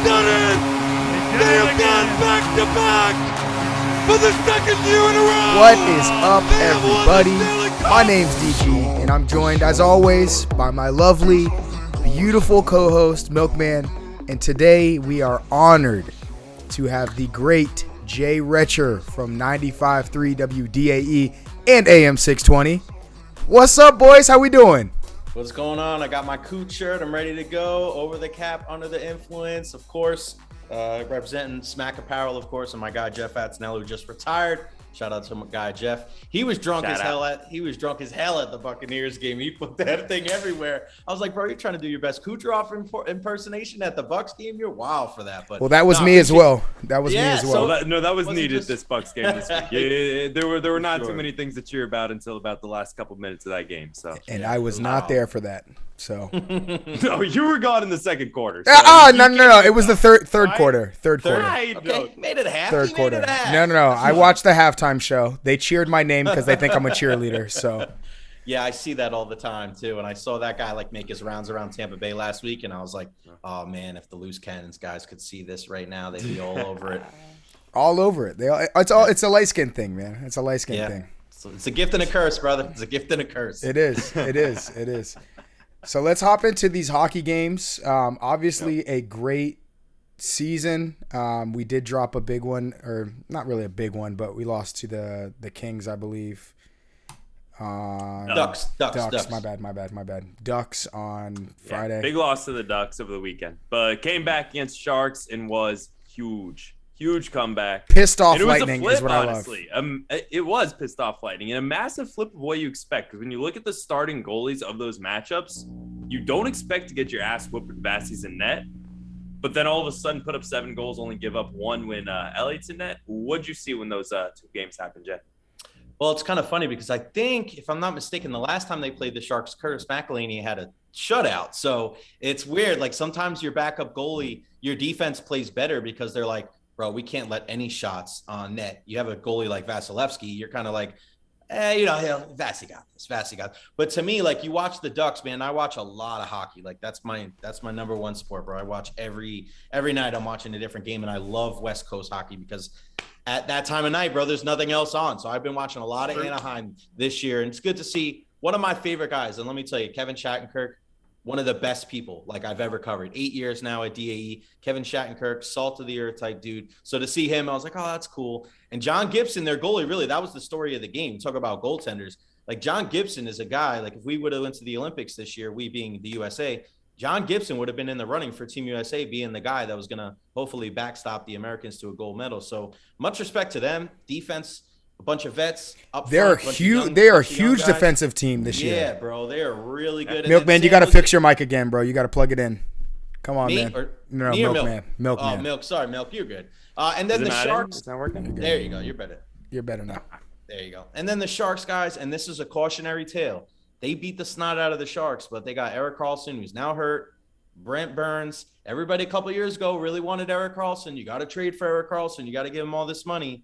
done it! They have gone back-to-back for the second year in a row! What is up, everybody? My name's DG, and I'm joined, as always, by my lovely, beautiful co-host, Milkman. And today, we are honored to have the great Jay Recher from 95.3 WDAE and AM 620. What's up, boys? How we doing? What's going on? I got my Coot shirt. I'm ready to go. Over the cap, under the influence, of course. Representing Smack Apparel, of course, and my guy Jeff Atznell, who just retired. Shout out to my guy Jeff. He was drunk as hell at the Buccaneers game. He put that thing everywhere. I was like, bro, you're trying to do your best Kucherov impersonation at the Bucs game. You're wild for that. But well, that was me as well. That was me as well. That was needed this Bucs game this week. Yeah, there were not too many things to cheer about until about the last couple minutes of that game. So and I was not there for that. So no, you were gone in the second quarter. So no. It was the third quarter. Third quarter. Okay, made it a half. Third quarter. No. I watched the halftime show. They cheered my name because they think I'm a cheerleader. So yeah, I see that all the time too. And I saw that guy make his rounds around Tampa Bay last week, and I was like, oh man, if the loose cannons guys could see this right now, they'd be all over it. All over it. It's a light skin thing, man. It's a light skin thing. So it's a gift and a curse, brother. It's a gift and a curse. It is. So let's hop into these hockey games. Obviously, a great season. We did drop a big one, or not really a big one, but we lost to the Kings, I believe. Ducks. My bad. Ducks on Friday. Big loss to the Ducks over the weekend, but came back against Sharks and was huge comeback. Pissed off and it was lightning a flip, is what honestly. I love. It was pissed off lightning and a massive flip of what you expect. Because when you look at the starting goalies of those matchups, you don't expect to get your ass whooped with Vasi's in net. But then all of a sudden put up 7 goals, only give up 1 when Elliott's in net. What'd you see when those 2 games happened, Jay? Well, it's kind of funny because I think, if I'm not mistaken, the last time they played the Sharks, Curtis McElhinney had a shutout. So it's weird. Like sometimes your backup goalie, your defense plays better because they're like, bro, we can't let any shots on net. You have a goalie like Vasilevsky, you're kind of like, Vasi got this. But to me, like you watch the Ducks, man, I watch a lot of hockey. Like that's my number one sport, bro. I watch every night. I'm watching a different game, and I love West Coast hockey because at that time of night, bro, there's nothing else on. So I've been watching a lot of Anaheim this year, and it's good to see one of my favorite guys. And let me tell you, Kevin Shattenkirk, one of the best people like I've ever covered. 8 years now at DAE. Kevin Shattenkirk, salt of the earth type dude. So to see him, I was like, oh, that's cool. And John Gibson, their goalie, really, that was the story of the game. Talk about goaltenders. Like John Gibson is a guy, like if we would have went to the Olympics this year, we being the USA, John Gibson would have been in the running for Team USA, being the guy that was going to hopefully backstop the Americans to a gold medal. So much respect to them. Defense, a bunch of vets up They're front, huge. They are a huge defensive team this year. Yeah, bro, they are really good. Milkman, you got to fix your mic again, bro. You got to plug it in. Come on, me? man. Or, no, me or Milkman. Milkman. Oh, Milk. Sorry, Milk. You're good. And then the Sharks. It's not working. There you go. You're better. You're better now. There you go. And then the Sharks, guys, and this is a cautionary tale. They beat the snot out of the Sharks, but they got Erik Karlsson, who's now hurt. Brent Burns. Everybody a couple of years ago really wanted Erik Karlsson. You got to trade for Erik Karlsson. You got to give him all this money.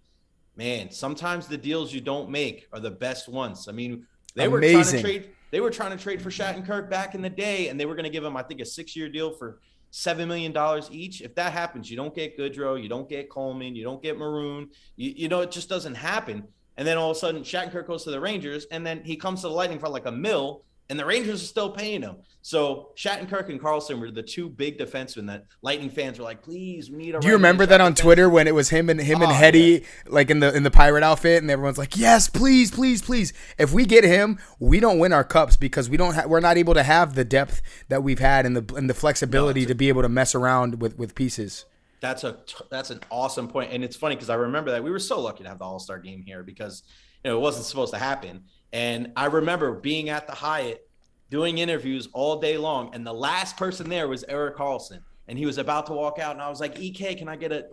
Man, sometimes the deals you don't make are the best ones. I mean, they were trying to trade for Shattenkirk back in the day, and they were going to give him, I think, a 6-year deal for $7 million each. If that happens, you don't get Goodrow, you don't get Coleman, you don't get Maroon. It just doesn't happen. And then all of a sudden, Shattenkirk goes to the Rangers, and then he comes to the Lightning for like $1 million. And the Rangers are still paying him. So Shattenkirk and Karlsson were the 2 big defensemen that Lightning fans were like, please, we need a. Do you remember that on Twitter when it was him and Hetty, like in the pirate outfit, and everyone's like, yes, please. If we get him, we don't win our cups because we're not able to have the depth that we've had and the flexibility to be able to mess around with pieces. That's an awesome point. And it's funny because I remember that we were so lucky to have the All-Star game here because it wasn't supposed to happen. And I remember being at the Hyatt doing interviews all day long. And the last person there was Erik Karlsson. And he was about to walk out. And I was like, EK, can I get a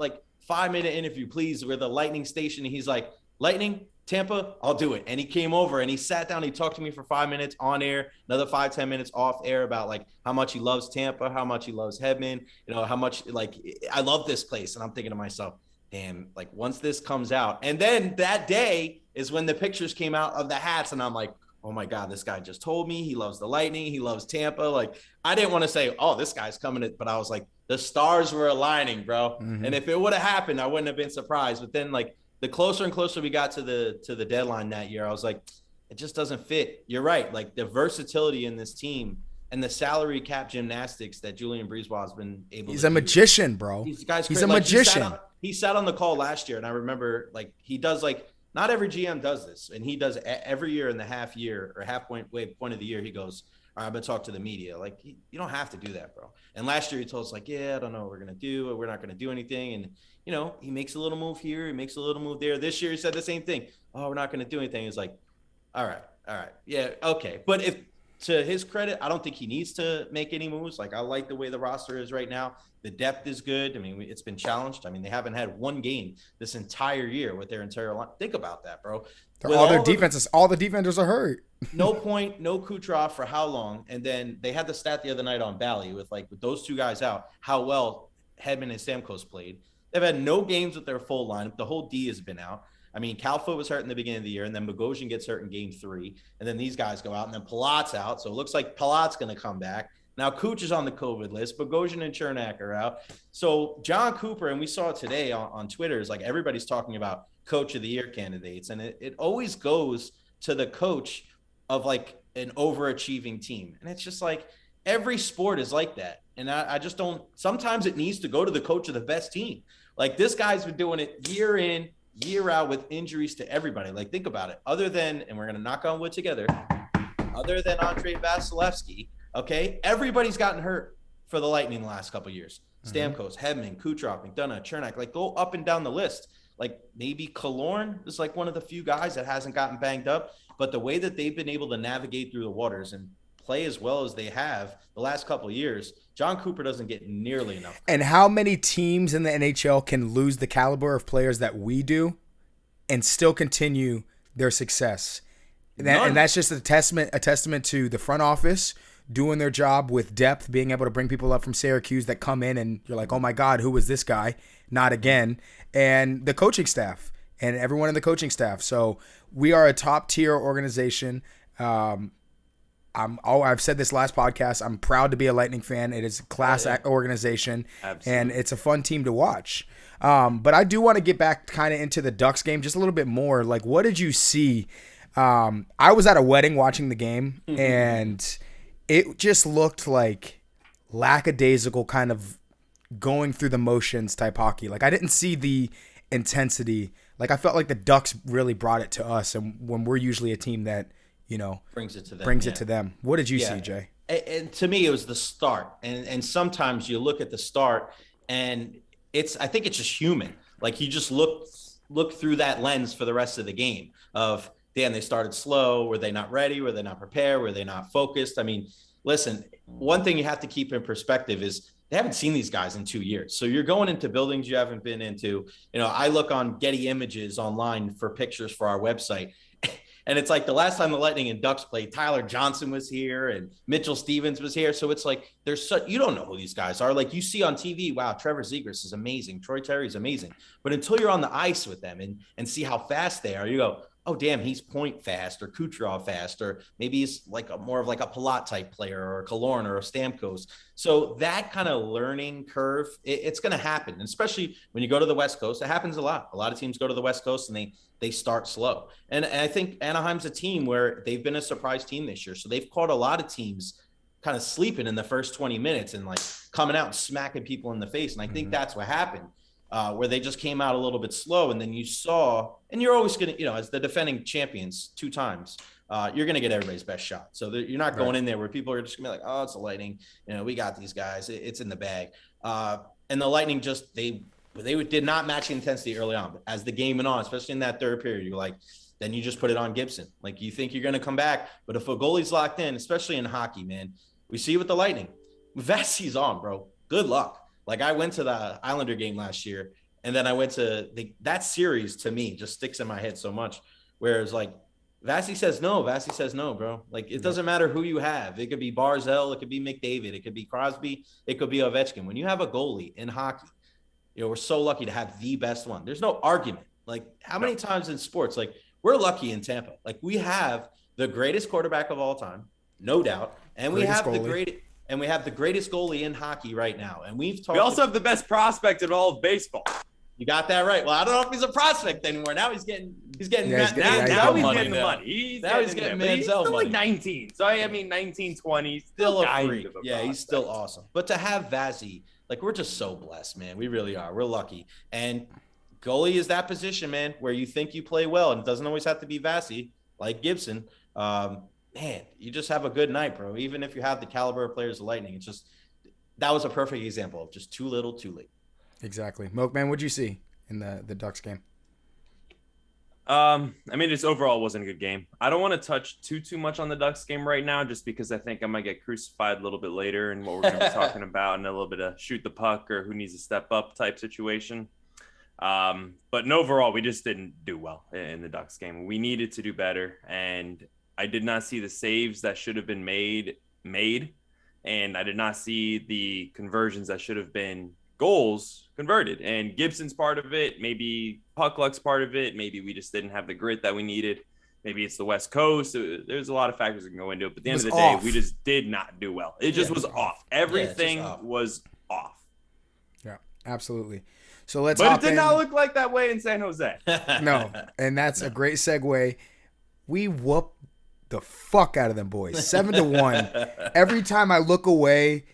5-minute interview, please, with the Lightning station? And he's like, Lightning, Tampa, I'll do it. And he came over and he sat down. He talked to me for 5 minutes on air, another 5-10 minutes off air about how much he loves Tampa, how much he loves Hedman, how much I love this place. And I'm thinking to myself, damn, once this comes out. And then that day is when the pictures came out of the hats. And I'm like, oh my God, this guy just told me he loves the Lightning. He loves Tampa. Like, I didn't want to say, oh, this guy's coming, but I was like, the stars were aligning, bro. Mm-hmm. And if it would have happened, I wouldn't have been surprised. But then, like, the closer and closer we got to the deadline that year, I was like, it just doesn't fit. You're right. Like, the versatility in this team and the salary cap gymnastics that Julien Brisebois has been able to do. He's a magician, bro. He's a magician. He sat on the call last year, and I remember, like, he does, like, not every GM does this, and he does every year in the half point of the year. He goes, all right, I'm gonna talk to the media. Like, you don't have to do that, bro. And last year he told us, like, yeah, I don't know what we're gonna do. We're not gonna do anything. And he makes a little move here, he makes a little move there. This year he said the same thing. Oh, we're not gonna do anything. He's like, all right, yeah, okay. But if, to his credit, I don't think he needs to make any moves. Like, I like the way the roster is right now. The depth is good. I mean, it's been challenged. I mean, they haven't had one game this entire year with their entire line. Think about that, bro. All the defenders are hurt. No point, no Kucherov for how long? And then they had the stat the other night on Bally with those two guys out, how well Hedman and Stamkos played. They've had no games with their full lineup. The whole D has been out. I mean, Calfoot was hurt in the beginning of the year, and then Bogosian gets hurt in game 3, and then these guys go out, and then Palat's out, so it looks like Palat's going to come back. Now Cooch is on the COVID list. Bogosian and Chernak are out. So John Cooper, and we saw it today on Twitter, is like everybody's talking about Coach of the Year candidates, and it always goes to the coach of like an overachieving team. And it's just like every sport is like that. And I just don't – sometimes it needs to go to the coach of the best team. Like, this guy's been doing it year in, year out with injuries to everybody. Like, think about it. Other than – and we're going to knock on wood together – other than Andrei Vasilevsky, okay, everybody's gotten hurt for the Lightning the last couple of years. Stamkos, Hedman, Kucherov, McDonough, Chernak, like, go up and down the list. Like, maybe Killorn is like one of the few guys that hasn't gotten banged up, but the way that they've been able to navigate through the waters and play as well as they have the last couple of years, John Cooper doesn't get nearly enough. And how many teams in the NHL can lose the caliber of players that we do and still continue their success? And that's just a testament to the front office doing their job with depth, being able to bring people up from Syracuse that come in and you're like, oh my God, who is this guy? Not again. And the coaching staff and everyone in the coaching staff. So we are a top tier organization. I've said this last podcast. I'm proud to be a Lightning fan. It is a class organization. Absolutely. And it's a fun team to watch. But I do want to get back kind of into the Ducks game just a little bit more. Like, what did you see? I was at a wedding watching the game, and it just looked like lackadaisical, kind of going through the motions type hockey. Like, I didn't see the intensity. Like, I felt like the Ducks really brought it to us, and when we're usually a team that, brings it to them. What did you see, Jay? And to me, it was the start. And sometimes you look at the start, and I think it's just human. Like, you just look through that lens for the rest of the game of, damn, they started slow. Were they not ready? Were they not prepared? Were they not focused? I mean, listen, one thing you have to keep in perspective is they haven't seen these guys in 2 years. So you're going into buildings you haven't been into. I look on Getty Images online for pictures for our website. And it's like the last time the Lightning and Ducks played, Tyler Johnson was here and Mitchell Stevens was here. So it's like you don't know who these guys are. Like, you see on TV, wow, Trevor Zegras is amazing. Troy Terry is amazing. But until you're on the ice with them and see how fast they are, you go, oh, damn, he's point fast or Kucherov fast, or maybe he's like more of like a Palat type player or a Killorn or a Stamkos. So that kind of learning curve, it's going to happen. And especially when you go to the West Coast, it happens a lot. A lot of teams go to the West Coast and they start slow. And I think Anaheim's a team where they've been a surprise team this year. So they've caught a lot of teams kind of sleeping in the first 20 minutes and like coming out and smacking people in the face. And I think that's what happened. Where they just came out a little bit slow, and then you saw, and you're always going to, as the defending champions 2 times, you're going to get everybody's best shot. So you're not going in there where people are just going to be like, oh, it's the Lightning. We got these guys. It's in the bag. And the Lightning just, they did not match the intensity early on. But as the game went on, especially in that third period, you're like, then you just put it on Gibson. Like, you think you're going to come back. But if a goalie's locked in, especially in hockey, man, we see it with the Lightning. Vasi's on, bro. Good luck. Like, I went to the Islander game last year, and then I went to that series. To me, just sticks in my head so much. Whereas, like, Vasi says no, bro. Like, it doesn't matter who you have. It could be Barzell, it could be McDavid, it could be Crosby, it could be Ovechkin. When you have a goalie in hockey, we're so lucky to have the best one. There's no argument. Like, how many times in sports, like, we're lucky in Tampa. Like, we have the greatest quarterback of all time, no doubt, and we have the greatest goalie in hockey right now. And we also have the best prospect in all of baseball. You got that right. Well, I don't know if he's a prospect anymore. Now he's getting now he's getting the money. He's getting He's still like 19. So I mean 19, 20. Still a freak. Yeah, he's still awesome. But to have Vazzy, like, we're just so blessed, man. We really are. We're lucky. And goalie is that position, man, where you think you play well, and it doesn't always have to be Vazzy, like Gibson. Man, you just have a good night, bro. Even if you have the caliber of players of Lightning, it's just that was a perfect example of just too little, too late. Exactly. Milkman, what'd you see in the Ducks game? I mean, just overall wasn't a good game. I don't want to touch too much on the Ducks game right now, just because I think I might get crucified a little bit later and what we're going to be talking about, and a little bit of shoot the puck or who needs to step up type situation. But overall, we just didn't do well in the Ducks game. We needed to do better, and I did not see the saves that should have been made, and I did not see the conversions that should have been goals converted. And Gibson's part of it, maybe puck luck's part of it, maybe we just didn't have the grit that we needed, maybe it's the West Coast. There's a lot of factors that can go into it, but at the end of the day, we just did not do well. It just was off. Everything was off. Yeah, absolutely. So let's but it did not look like that way in San Jose. No, and that's a great segue. We whooped the fuck out of them boys, 7-1. Every time I look away,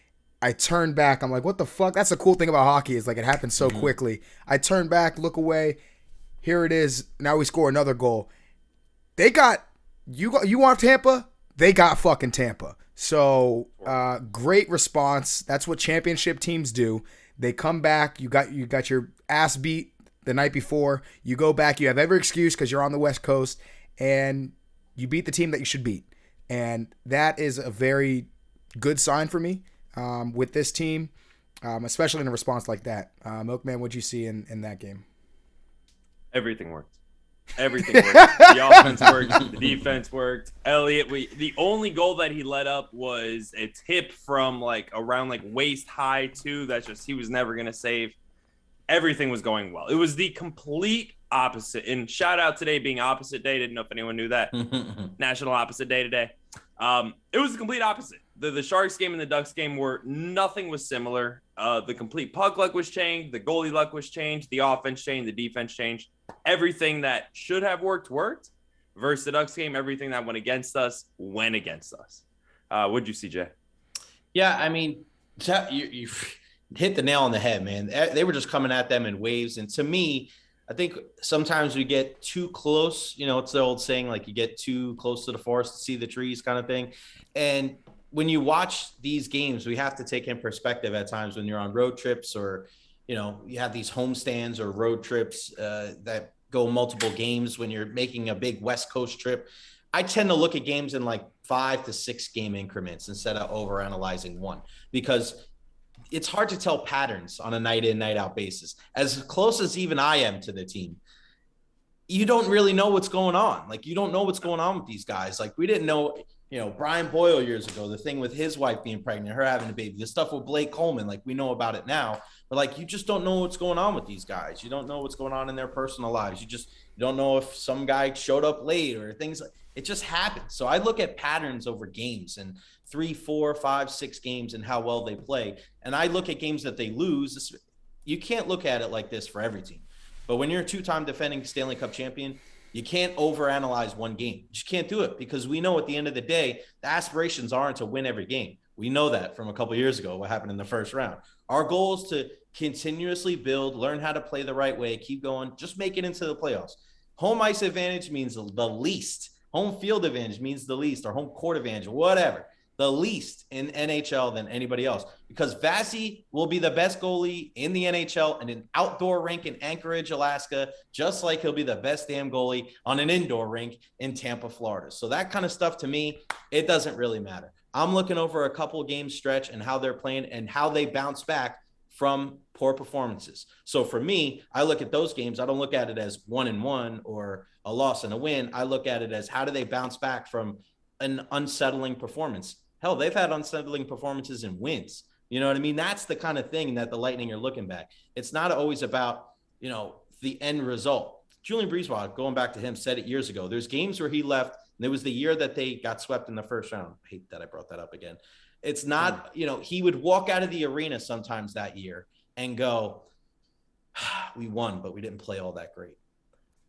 I turn back. I'm like, what the fuck? That's the cool thing about hockey, is like it happens so quickly. I turn back, look away. Here it is. Now we score another goal. They got you want Tampa? They got fucking Tampa. So great response. That's what championship teams do. They come back. You got your ass beat the night before. You go back. You have every excuse because you're on the West Coast, and you beat the team that you should beat. And that is a very good sign for me. With this team, especially in a response like that. Milkman, what'd you see in that game? Everything worked. Everything worked. The offense worked. The defense worked. Elliott, the only goal that he let up was a tip from around waist high too. That's just, he was never going to save. Everything was going well. It was the complete opposite. And shout out today being opposite day. Didn't know if anyone knew that. National opposite day today. It was the complete opposite. The Sharks game and the Ducks game nothing was similar. The complete puck luck was changed. The goalie luck was changed. The offense changed. The defense changed. Everything that should have worked. Versus the Ducks game, everything that went against us went against us. What'd you see, Jay? Yeah, I mean, you hit the nail on the head, man. They were just coming at them in waves. And to me, I think sometimes we get too close. You know, it's the old saying, like, you get too close to the forest to see the trees kind of thing. And when you watch these games, we have to take in perspective at times when you're on road trips, or, you know, you have these homestands or road trips that go multiple games when you're making a big West Coast trip. I tend to look at games in 5 to 6 game increments instead of overanalyzing one, because it's hard to tell patterns on a night in, night out basis. As close as even I am to the team, you don't really know what's going on. You don't know what's going on with these guys. We didn't know, Brian Boyle years ago, the thing with his wife being pregnant, her having a baby, the stuff with Blake Coleman, we know about it now, but you just don't know what's going on with these guys. You don't know what's going on in their personal lives. You don't know if some guy showed up late or things. It just happens. So I look at patterns over games, and 3, 4, 5, 6 games and how well they play. And I look at games that they lose. You can't look at it like this for every team. But when you're a 2-time defending Stanley Cup champion, you can't overanalyze one game. You just can't do it, because we know at the end of the day, the aspirations aren't to win every game. We know that from a couple of years ago, what happened in the first round. Our goal is to continuously build, learn how to play the right way, keep going, just make it into the playoffs. Home ice advantage means the least. Home field advantage means the least, or home court advantage, whatever. The least in NHL than anybody else, because Vazzy will be the best goalie in the NHL in an outdoor rink in Anchorage, Alaska, just like he'll be the best damn goalie on an indoor rink in Tampa, Florida. So that kind of stuff, to me, it doesn't really matter. I'm looking over a couple game stretch and how they're playing and how they bounce back from poor performances. So for me, I look at those games. I don't look at it as 1-1 or a loss and a win. I look at it as, how do they bounce back from an unsettling performance? Hell, they've had unsettling performances and wins. You know what I mean? That's the kind of thing that the Lightning are looking back. It's not always about, the end result. Julian Breezewald, going back to him, said it years ago. There's games where he left And it was the year that they got swept in the first round. I hate that I brought that up again. It's not, he would walk out of the arena sometimes that year and go, we won, but we didn't play all that great.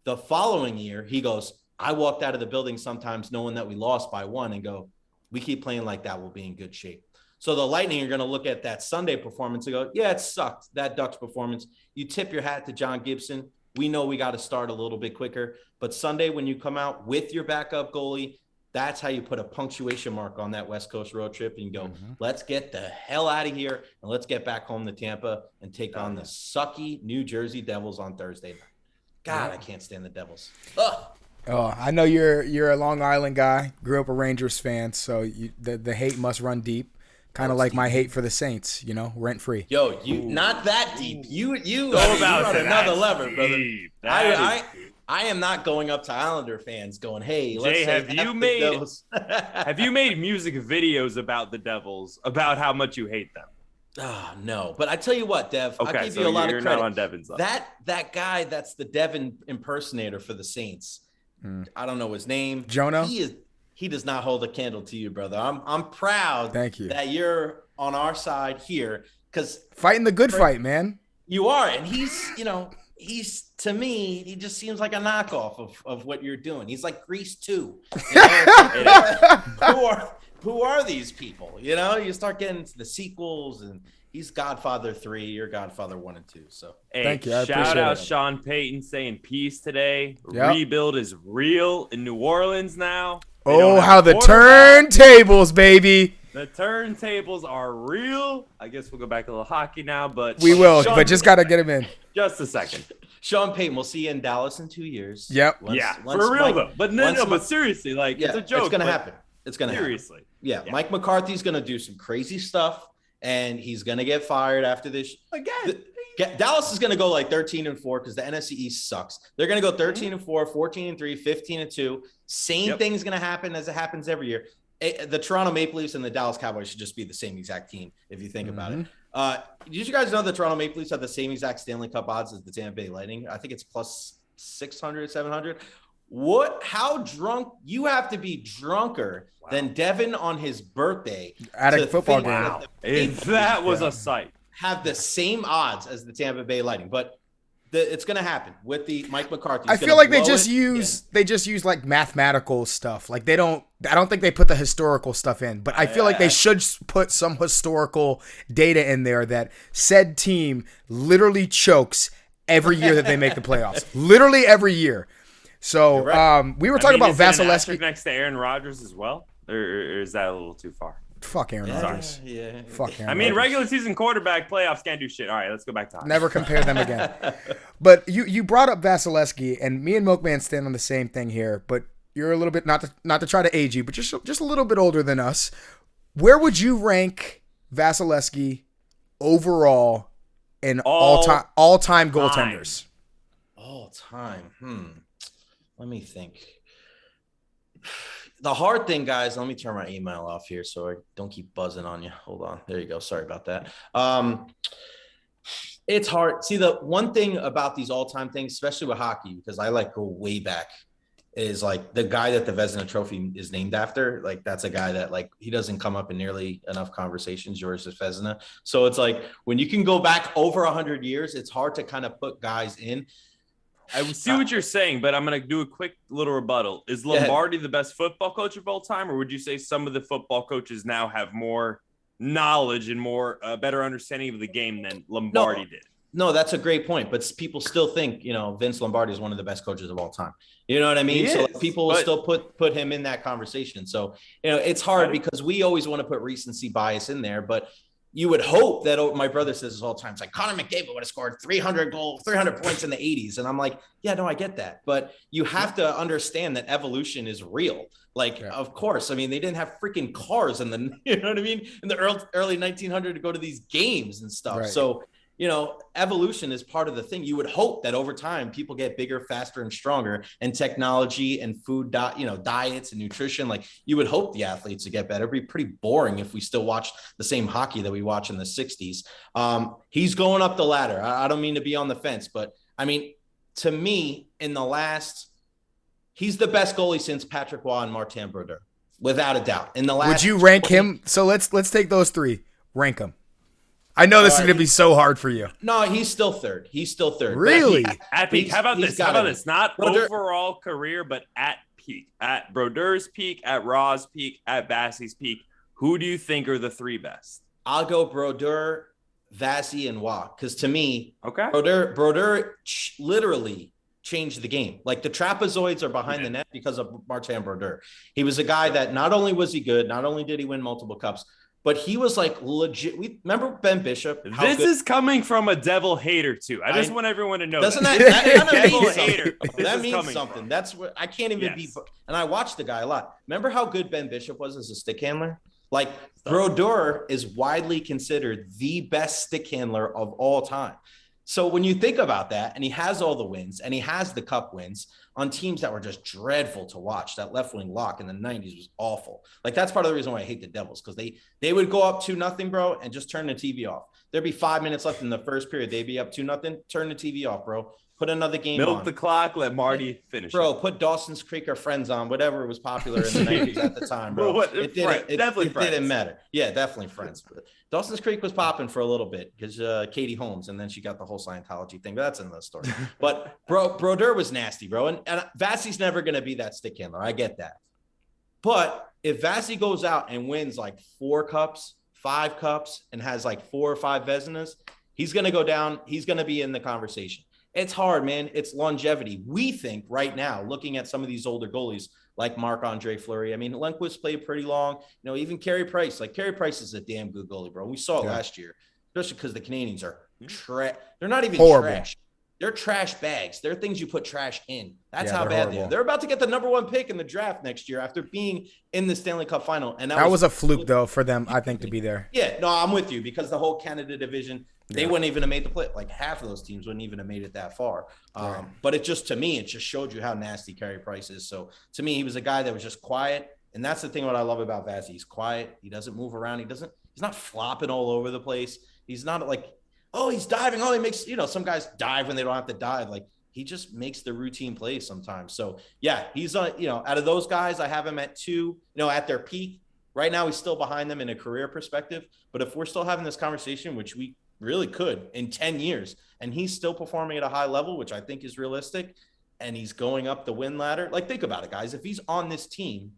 The following year, he goes, I walked out of the building sometimes knowing that we lost by 1 and go, we keep playing like that, we'll be in good shape. So the Lightning are going to look at that Sunday performance and go, yeah, it sucked, that Ducks performance. You tip your hat to John Gibson. We know we got to start a little bit quicker. But Sunday, when you come out with your backup goalie, that's how you put a punctuation mark on that West Coast road trip and you go, let's get the hell out of here and let's get back home to Tampa and take on the sucky New Jersey Devils on Thursday night. God, I can't stand the Devils. Ugh. Oh, I know you're a Long Island guy. Grew up a Rangers fan, so the hate must run deep. Kind of like my hate for the Saints, rent free. Yo, not that deep. You Go you're about on it. another That's level, brother. deep. I am not going up to Islander fans going, hey, let's Jay, say have you made music videos about the Devils, about how much you hate them? Oh, no. But I tell you what, Dev, Okay, I'll give so you a lot you're of credit. not on Devin's side. That guy that's the Devin impersonator for the Saints. I don't know his name. Jonah? He does not hold a candle to you, brother. I'm proud Thank you. that you're on our side here because Fighting the good fight, man. you are. And he's to me, he just seems like a knockoff of what you're doing. He's like Grease 2. Who are these people? You start getting into the sequels and he's Godfather 3, you're Godfather 1 and 2. So Hey, Thank you. I shout appreciate out it. Sean Payton saying peace today. Yep. Rebuild is real in New Orleans now. They Oh, don't have how a the quarterback. turntables, baby. The turntables are real. I guess we'll go back to a little hockey now, but We will, Sean but just got to get him in. just a second. Sean Payton, we'll see you in Dallas in 2 years. Yep. Once for real Mike- though. But but seriously, like Yeah, it's a joke. it's gonna but happen. It's gonna happen. Seriously. Yeah, Mike McCarthy's gonna do some crazy stuff, and he's gonna get fired after this. Again. Dallas is gonna go like 13-4 because the NFC East sucks. They're gonna go 13-4, 14-3, 15-2. Same thing's gonna happen as it happens every year. The Toronto Maple Leafs and the Dallas Cowboys should just be the same exact team if you think about it. Did you guys know the Toronto Maple Leafs have the same exact Stanley Cup odds as the Tampa Bay Lightning? I think it's plus 600, 700. How drunk? You have to be drunker than Devin on his birthday At a to football think game. that the If Maple that Leafs was a sight. have the same odds as the Tampa Bay Lightning, but it's going to happen with the Mike McCarthy. I feel like they just use like mathematical stuff. Like I don't think they put the historical stuff in, but I feel like they should put some historical data in there that said team literally chokes every year that they make the playoffs. Literally every year. So right. we were talking about is it an Vasilevsky. asterisk next to Aaron Rodgers as well, or is that a little too far? Fuck Aaron Rodgers. Yeah. Fuck Aaron I mean, Rodgers. regular season quarterback playoffs can't do shit. All right, let's go back to hockey. Never compare them again. But you brought up Vasilevsky, and me and Milkman stand on the same thing here. But you're a little bit not to try to age you, but just a little bit older than us. Where would you rank Vasilevsky overall in all time goaltenders? All time. Let me think. The hard thing, guys, let me turn my email off here so I don't keep buzzing on you. Hold on. There you go. Sorry about that. It's hard. See, the one thing about these all-time things, especially with hockey, because I go way back, is like the guy that the Vezina Trophy is named after. Like that's a guy that he doesn't come up in nearly enough conversations, George Vezina. So it's like when you can go back over 100 years, it's hard to kind of put guys in. I see what you're saying, but I'm going to do a quick little rebuttal. Is Lombardi the best football coach of all time, or would you say some of the football coaches now have more knowledge and more better understanding of the game than Lombardi did? No, that's a great point. But people still think, Vince Lombardi is one of the best coaches of all time. You know what I mean? So people will still put him in that conversation. So, it's hard because we always want to put recency bias in there, but you would hope that my brother says this all the time. It's like Connor McDavid would have scored 300 points in the 80s. And I'm like, yeah, no, I get that. But you have to understand that evolution is real. Of course, I mean, they didn't have freaking cars in the, you know what I mean? In the early 1900s to go to these games and stuff. Right. So, evolution is part of the thing. You would hope that over time people get bigger, faster, and stronger, and technology and food, diets and nutrition. You would hope the athletes would get better. It'd be pretty boring if we still watched the same hockey that we watched in the 60s. He's going up the ladder. I don't mean to be on the fence, but I mean, to me, He's the best goalie since Patrick Waugh and Martin Brodeur, without a doubt. In the last, would you rank him? So let's take those three. Rank them. I know this is going to be so hard for you. No, he's still third. Really? At peak. How about this? Not Brodeur, overall career, but at peak. At Brodeur's peak, at Raw's peak, at Vasi's peak. Who do you think are the three best? I'll go Brodeur, Vasi, and Waugh. Because to me, okay, Brodeur literally changed the game. Like the trapezoids are behind the net because of Martin Brodeur. He was a guy that not only was he good, not only did he win multiple cups, but he was like legit. We remember Ben Bishop. This is coming from a devil hater too. I just want everyone to know. Doesn't that kind of devil mean hater? That means something. That's what I can't even be. And I watched the guy a lot. Remember how good Ben Bishop was as a stick handler? Like Brodeur is widely considered the best stick handler of all time. So when you think about that, and he has all the wins, and he has the cup wins on teams that were just dreadful to watch. That left wing lock in the 90s was awful. Like that's part of the reason why I hate the Devils, because they would go up 2-0, bro, and just turn the TV off. There'd be 5 minutes left in the first period. They'd be up 2-0, turn the TV off, bro. Put another game on. Milk the clock, let Marty finish. Bro, put Dawson's Creek or Friends on, whatever was popular in the 90s at the time, bro. It didn't matter. Yeah, definitely Friends. Dawson's Creek was popping for a little bit because Katie Holmes, and then she got the whole Scientology thing, but that's another story. But Brodeur was nasty, bro. And Vasi's never going to be that stick handler. I get that. But if Vasi goes out and wins like 4 cups, 5 cups, and has like 4 or 5 Vezinas, he's going to go down. He's going to be in the conversation. It's hard, man. It's longevity. We think right now, looking at some of these older goalies like Marc-Andre Fleury. I mean, Lundqvist played pretty long. You know, even Carey Price. Like Carey Price is a damn good goalie, bro. We saw it last year, especially because the Canadians are they're not even trash. They're trash bags. They're things you put trash in. That's how bad they are. They're about to get the #1 pick in the draft next year after being in the Stanley Cup final. And that was a fluke, though, for them, I think, to be there. Yeah, no, I'm with you because the whole Canada division, they wouldn't even have made the play. Like half of those teams wouldn't even have made it that far. But it just, to me, it just showed you how nasty Carey Price is. So to me, he was a guy that was just quiet. And that's the thing what I love about Vasi. He's quiet. He doesn't move around. He's not flopping all over the place. He's not like, oh, he's diving. Oh, he makes, some guys dive when they don't have to dive. Like he just makes the routine plays sometimes. So yeah, he's out of those guys, I have him at 2, at their peak. Right now, he's still behind them in a career perspective. But if we're still having this conversation, which we really could in 10 years, and he's still performing at a high level, which I think is realistic, and he's going up the win ladder. Like, think about it, guys. If he's on this team,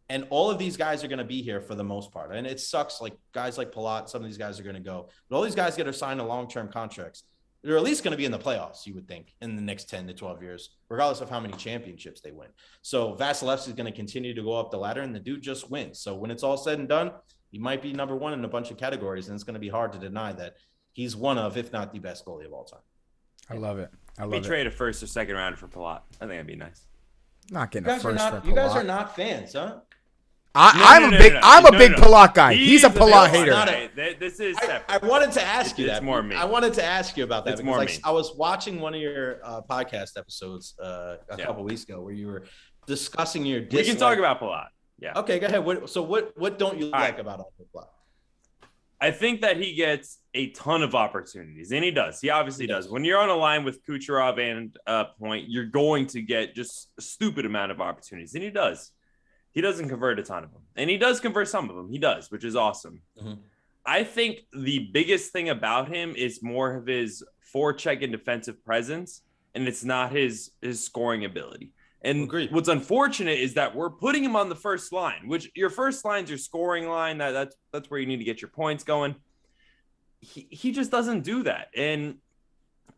and all of these guys are going to be here for the most part, and it sucks, like guys like Palat, some of these guys are going to go, but all these guys get assigned to long-term contracts. They're at least going to be in the playoffs, you would think, in the next 10 to 12 years, regardless of how many championships they win. So Vasilevsky is going to continue to go up the ladder, and the dude just wins. So when it's all said and done, he might be #1 in a bunch of categories, and it's going to be hard to deny that he's one of, if not the best goalie of all time. I love it. We trade a first or second rounder for Palat. I think that'd be nice. Not getting a first for Palat. You guys are not fans, huh? I'm a big Palat guy. He's a Palat hater. This is separate. I wanted to ask you that. It's more me. I wanted to ask you about that it's because more me. I was watching one of your podcast episodes a couple weeks ago where you were discussing your dislike. We can talk about Palat. Yeah. Okay, go ahead. What don't you like about Palat? I think that he gets a ton of opportunities, and he does. He obviously does. When you're on a line with Kucherov and Point, you're going to get just a stupid amount of opportunities, and he does. He doesn't convert a ton of them, and he does convert some of them. He does, which is awesome. Mm-hmm. I think the biggest thing about him is more of his forecheck and defensive presence, and it's not his scoring ability. And Agreed. What's unfortunate is that we're putting him on the first line, which your first line's your scoring line. That's where you need to get your points going. He just doesn't do that. And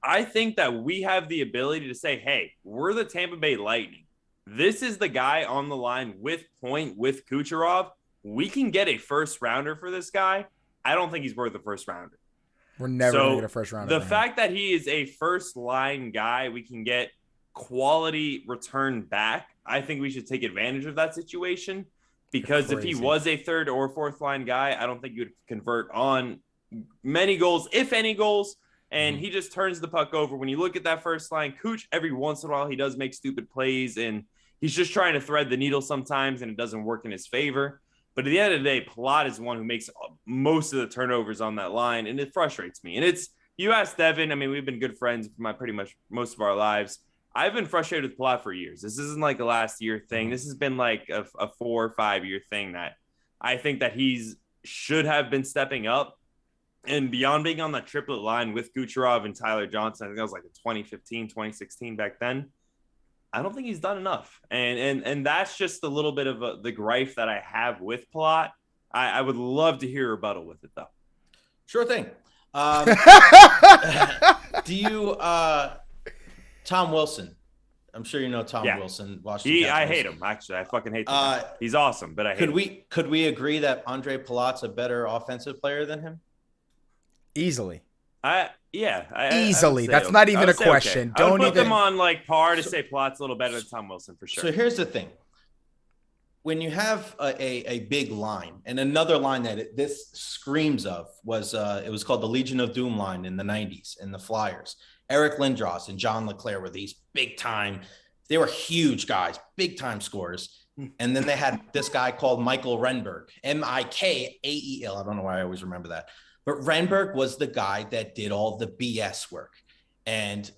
I think that we have the ability to say, hey, we're the Tampa Bay Lightning. This is the guy on the line with Point, with Kucherov. We can get a first rounder for this guy. I don't think he's worth a first rounder. We're never going to get a first rounder. The fact that he is a first line guy, we can get quality return back. I think we should take advantage of that situation, because if he was a third or fourth line guy, I don't think he would convert on many goals, if any goals. And he just turns the puck over. When you look at that first line, Cooch, every once in a while, he does make stupid plays, and he's just trying to thread the needle sometimes, and it doesn't work in his favor. But at the end of the day, Palat is the one who makes most of the turnovers on that line, and it frustrates me. And you asked Devin, I mean, we've been good friends for pretty much most of our lives. I've been frustrated with Palat for years. This isn't like a last year thing. This has been like a 4 or 5 year thing that I think that he's should have been stepping up. And beyond being on that triplet line with Kucherov and Tyler Johnson, I think that was like 2015, 2016 back then. I don't think he's done enough. And that's just a little bit of the gripe that I have with Palat. I would love to hear a rebuttal with it, though. Sure thing. Do you Tom Wilson? I'm sure you know Tom Wilson. Washington. I hate him, actually. I fucking hate him. He's awesome, but I hate him. Could we agree that Andre Palat's a better offensive player than him? Easily. Easily. That's not even a question. Okay. Don't put them on like par to say Palat's a little better than Tom Wilson for sure. So here's the thing. When you have a big line, and another line that this screams of was it was called the Legion of Doom line in the 90s in the Flyers. Eric Lindros and John LeClaire were these big time. They were huge guys, big time scorers. And then they had this guy called Michael Renberg, Mikael. I don't know why I always remember that. But Renberg was the guy that did all the BS work, and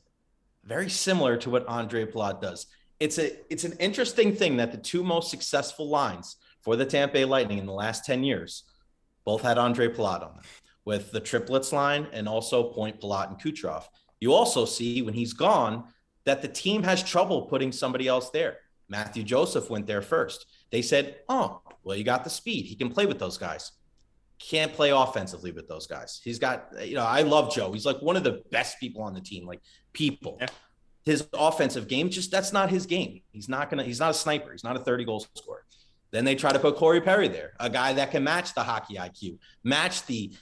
very similar to what Andre Palat does. It's an interesting thing that the two most successful lines for the Tampa Bay Lightning in the last 10 years both had Andre Palat on them, with the triplets line and also Point, Palat, and Kucherov. You also see when he's gone that the team has trouble putting somebody else there. Matthew Joseph went there first. They said, oh, well, you got the speed. He can play with those guys. Can't play offensively with those guys. He's got, I love Joe. He's like one of the best people on the team, like people. Yeah. His offensive game, that's not his game. He's not a sniper. He's not a 30-goal scorer. Then they try to put Corey Perry there, a guy that can match the hockey IQ, match the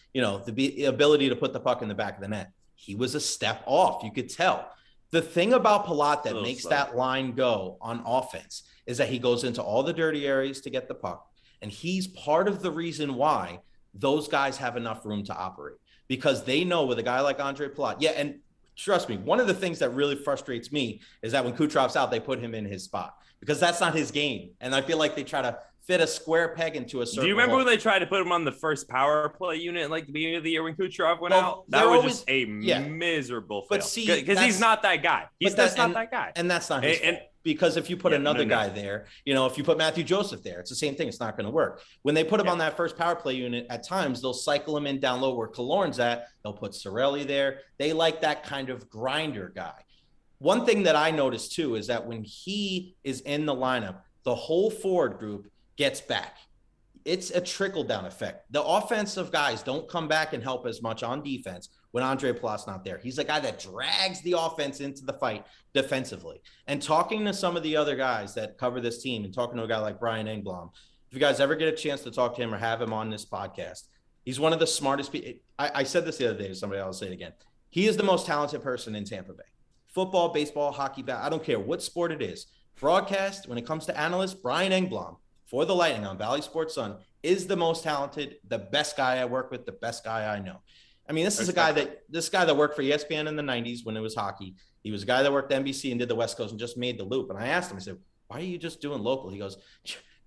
ability to put the puck in the back of the net. He was a step off. You could tell. The thing about Palat that makes that line go on offense is that he goes into all the dirty areas to get the puck. And he's part of the reason why those guys have enough room to operate, because they know with a guy like Andre Palat. Yeah, and trust me, one of the things that really frustrates me is that when Kucherov's out, they put him in his spot, because that's not his game. And I feel like they try to fit a square peg into a circle. Do you remember when they tried to put him on the first power play unit like the beginning of the year when Kucherov went out? That was just a miserable fail. Because he's not that guy. That's not that guy. And that's not his fault. Because if you put another guy there, if you put Matthew Joseph there, it's the same thing. It's not going to work. When they put him on that first power play unit, at times they'll cycle him in down low where Killorn's at. They'll put Cirelli there. They like that kind of grinder guy. One thing that I noticed too is that when he is in the lineup, the whole forward group gets back. It's a trickle-down effect. The offensive guys don't come back and help as much on defense when Andre Palat's not there. He's a guy that drags the offense into the fight defensively. And talking to some of the other guys that cover this team, and talking to a guy like Brian Engblom, if you guys ever get a chance to talk to him or have him on this podcast, he's one of the smartest people. I said this the other day to somebody, I'll say it again. He is the most talented person in Tampa Bay. Football, baseball, hockey, I don't care what sport it is. Broadcast, when it comes to analysts, Brian Engblom for the Lightning on Valley Sports Sun is the most talented, the best guy I work with, the best guy I know. I mean, this guy that worked for ESPN in the 90s when it was hockey. He was a guy that worked at NBC and did the West Coast and just made the loop. And I asked him, I said, why are you just doing local? He goes,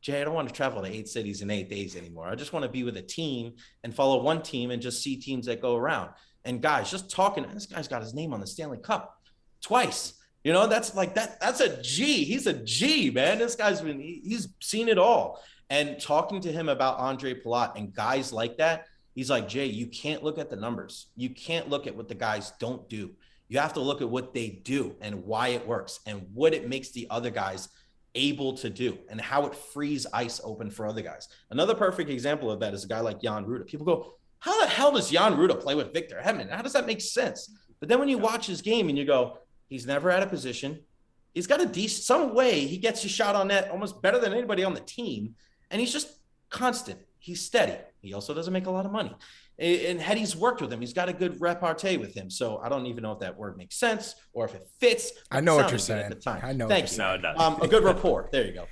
Jay, I don't want to travel to 8 cities in 8 days anymore. I just want to be with a team and follow one team and just see teams that go around. And guys, just talking, this guy's got his name on the Stanley Cup twice. That's like that's a G. He's a G, man. This guy's he's seen it all. And talking to him about Andre Palat and guys like that, he's like, Jay, you can't look at the numbers. You can't look at what the guys don't do. You have to look at what they do and why it works and what it makes the other guys able to do and how it frees ice open for other guys. Another perfect example of that is a guy like Jan Rutta. People go, how the hell does Jan Rutta play with Victor Hedman? How does that make sense? But then when you watch his game and you go, he's never out of position. He's got some way he gets his shot on net almost better than anybody on the team. And he's just constant. He's steady. He also doesn't make a lot of money. And Hetty's worked with him. He's got a good repartee with him. So I don't even know if that word makes sense or if it fits. I know what you're saying. At the time. I know. Thank you. No, it doesn't. A good rapport. There you go.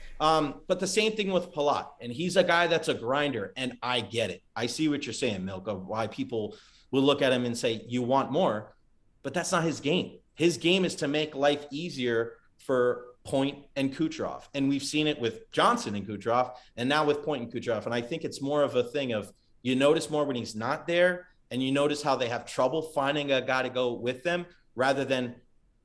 But the same thing with Palat. And he's a guy that's a grinder. And I get it. I see what you're saying, Milk, of why people will look at him and say, you want more. But that's not his game. His game is to make life easier for Point and Kucherov. And we've seen it with Johnson and Kucherov, and now with Point and Kucherov. And I think it's more of a thing of you notice more when he's not there, and you notice how they have trouble finding a guy to go with them rather than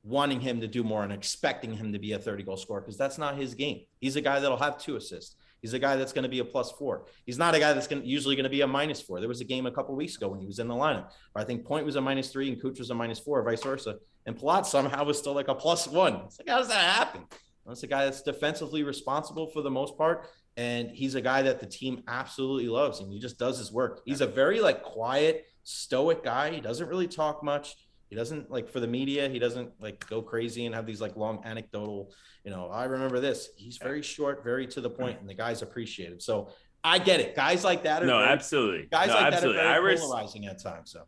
wanting him to do more and expecting him to be a 30-goal scorer, because that's not his game. He's a guy that'll have 2 assists. He's a guy that's going to be a +4. He's not a guy that's usually going to be a -4. There was a game a couple of weeks ago when he was in the lineup where I think Point was a -3 and Cooch was a -4, vice versa. And Palat somehow was still like a +1. It's like, how does that happen? Well, it's a guy that's defensively responsible for the most part. And he's a guy that the team absolutely loves. And he just does his work. He's a very like quiet, stoic guy. He doesn't really talk much. He doesn't like for the media. He doesn't like go crazy and have these like long anecdotal, I remember this. He's very short, very to the point, and the guys appreciate him. So I get it. Guys like that are absolutely. Guys like that are very polarizing at times. So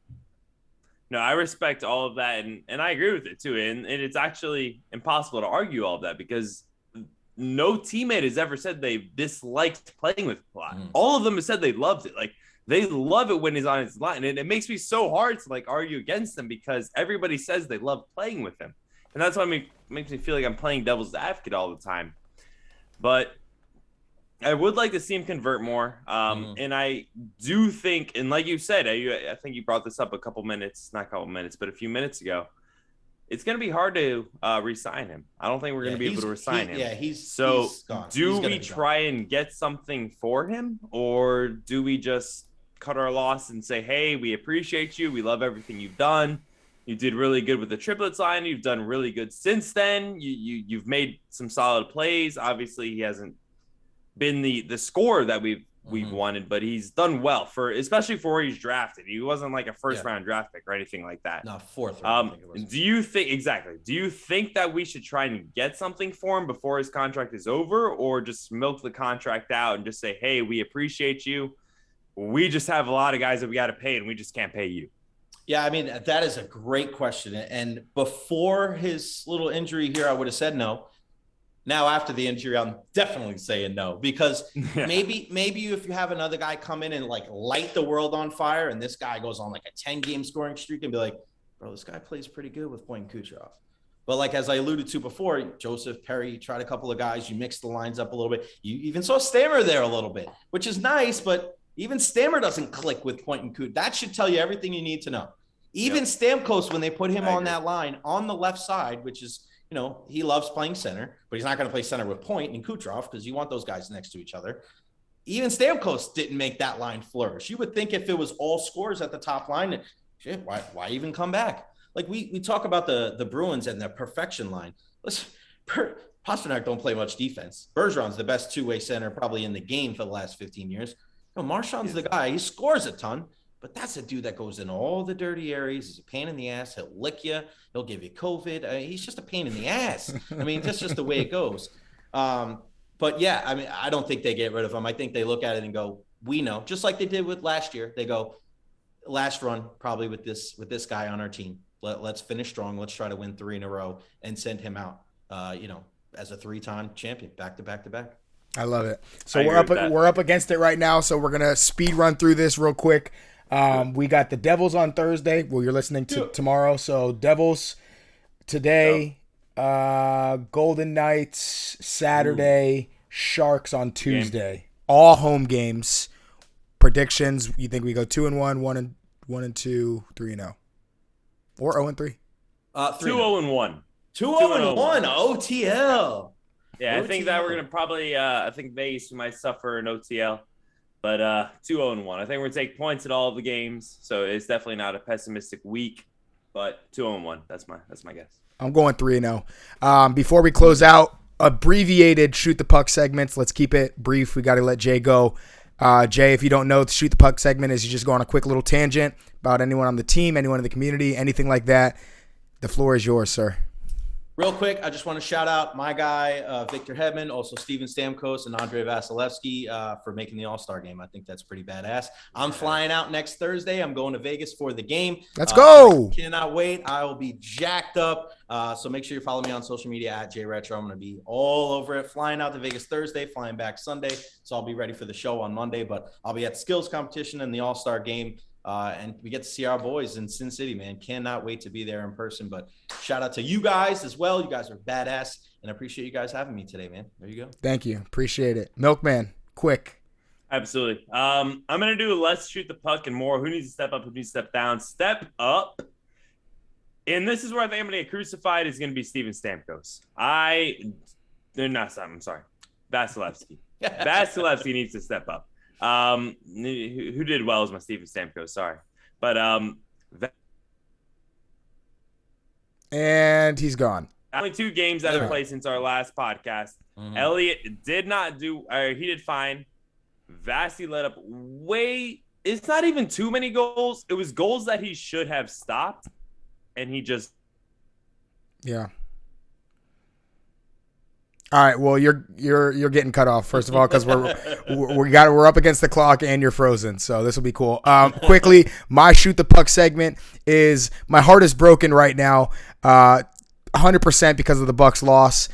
no, I respect all of that, and I agree with it too. And it's actually impossible to argue all of that because no teammate has ever said they disliked playing with Palat. All of them have said they loved it. Like, they love it when he's on his line. And it makes me so hard to like argue against them because everybody says they love playing with him. And that's what makes me feel like I'm playing devil's advocate all the time. But I would like to see him convert more. And I do think, and like you said, I think you brought this up not a couple minutes, but a few minutes ago. It's going to be hard to re-sign him. I don't think we're going to be able to re-sign him. Yeah, he's gone. Do we try and get something for him, or do we just cut our loss and say, hey, we appreciate you. We love everything you've done. You did really good with the triplets line. You've done really good since then. You've made some solid plays. Obviously, he hasn't been the scorer that we've wanted, but he's done well especially for where he's drafted. He wasn't like a first round draft pick or anything like that. No, 4th round. Do you think that we should try and get something for him before his contract is over, or just milk the contract out and just say, hey, we appreciate you. We just have a lot of guys that we got to pay and we just can't pay you? Yeah, I mean, that is a great question. And before his little injury here, I would have said no. Now, after the injury, I'm definitely saying no, because maybe if you have another guy come in and like light the world on fire, and this guy goes on like a 10-game scoring streak, and be like, bro, this guy plays pretty good with Point and Kucherov. But like, as I alluded to before, Joseph, Perry, you tried a couple of guys, you mixed the lines up a little bit. You even saw Stammer there a little bit, which is nice, but even Stammer doesn't click with Point and Kucherov. That should tell you everything you need to know. Even Stamkos, when they put him on that line on the left side, which is, he loves playing center, but he's not going to play center with Point and Kucherov because you want those guys next to each other. Even Stamkos didn't make that line flourish. You would think if it was all scores at the top line, shit, why even come back? Like we talk about the Bruins and their perfection line. Pasternak don't play much defense. Bergeron's the best two-way center probably in the game for the last 15 years. Marchand's the guy. He scores a ton, but that's a dude that goes in all the dirty areas. He's a pain in the ass. He'll lick you. He'll give you COVID. He's just a pain in the ass. I mean, that's just the way it goes. But yeah, I mean, I don't think they get rid of him. I think they look at it and go, we know, just like they did with last year. They go, last run probably with this guy on our team. Let's finish strong. Let's try to win 3 in a row and send him out, as a 3-time champion, back to back to back. I love it. So we're up against it right now. So we're gonna speed run through this real quick. We got the Devils on Thursday. Well, you're listening to tomorrow. So Devils today, Golden Knights Saturday, Sharks on Tuesday. All home games. Predictions: you think we go 2-1, 1-2, 3-0, or 0-3? 2-0-1. 2-0-1 OTL. Yeah, I think that we're gonna probably. I think Vegas might suffer an OTL, but 2-0-1. I think we're gonna take points at all of the games, so it's definitely not a pessimistic week. But 2-0-1. That's my guess. I'm going 3-0. Before we close out, abbreviated shoot the puck segments. Let's keep it brief. We got to let Jay go. Jay, if you don't know, the shoot the puck segment is you just go on a quick little tangent about anyone on the team, anyone in the community, anything like that. The floor is yours, sir. Real quick, I just want to shout out my guy, Victor Hedman, also Steven Stamkos and Andrei Vasilevsky for making the All-Star game. I think that's pretty badass. I'm flying out next Thursday. I'm going to Vegas for the game. Let's go. Cannot wait. I will be jacked up. So make sure you follow me on social media at Jay Recher. I'm going to be all over it. Flying out to Vegas Thursday, flying back Sunday. So I'll be ready for the show on Monday. But I'll be at the skills competition and the All-Star game. And we get to see our boys in Sin City, man. Cannot wait to be there in person. But shout out to you guys as well. You guys are badass, and I appreciate you guys having me today, man. There you go. Thank you. Appreciate it. Milkman, quick. Absolutely. I'm going to do less shoot the puck and more who needs to step up, who needs to step down. Step up And this is where I think I'm going to get crucified is going to be Steven Stamkos. They're not Sam. I'm sorry. Vasilevsky. Vasilevsky needs to step up. Who did well is my Steven Stamkos. Sorry. But and he's gone. only 2 games out of play since our last podcast. Mm-hmm. Elliott did not do, he did fine. Vasi let up it's not even too many goals. It was goals that he should have stopped, and he just. Yeah. All right. Well, you're getting cut off first of all because we're up against the clock and you're frozen, so this will be cool. Quickly, my shoot the puck segment is my heart is broken right now, 100% because of the Bucks loss.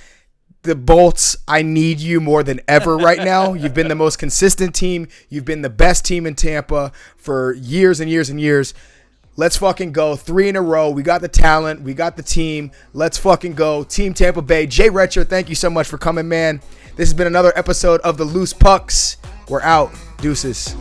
The Bolts, I need you more than ever right now. You've been the most consistent team. You've been the best team in Tampa for years and years and years. Let's fucking go. 3 in a row. We got the talent. We got the team. Let's fucking go. Team Tampa Bay. Jay Recher, thank you so much for coming, man. This has been another episode of The Loose Pucks. We're out. Deuces.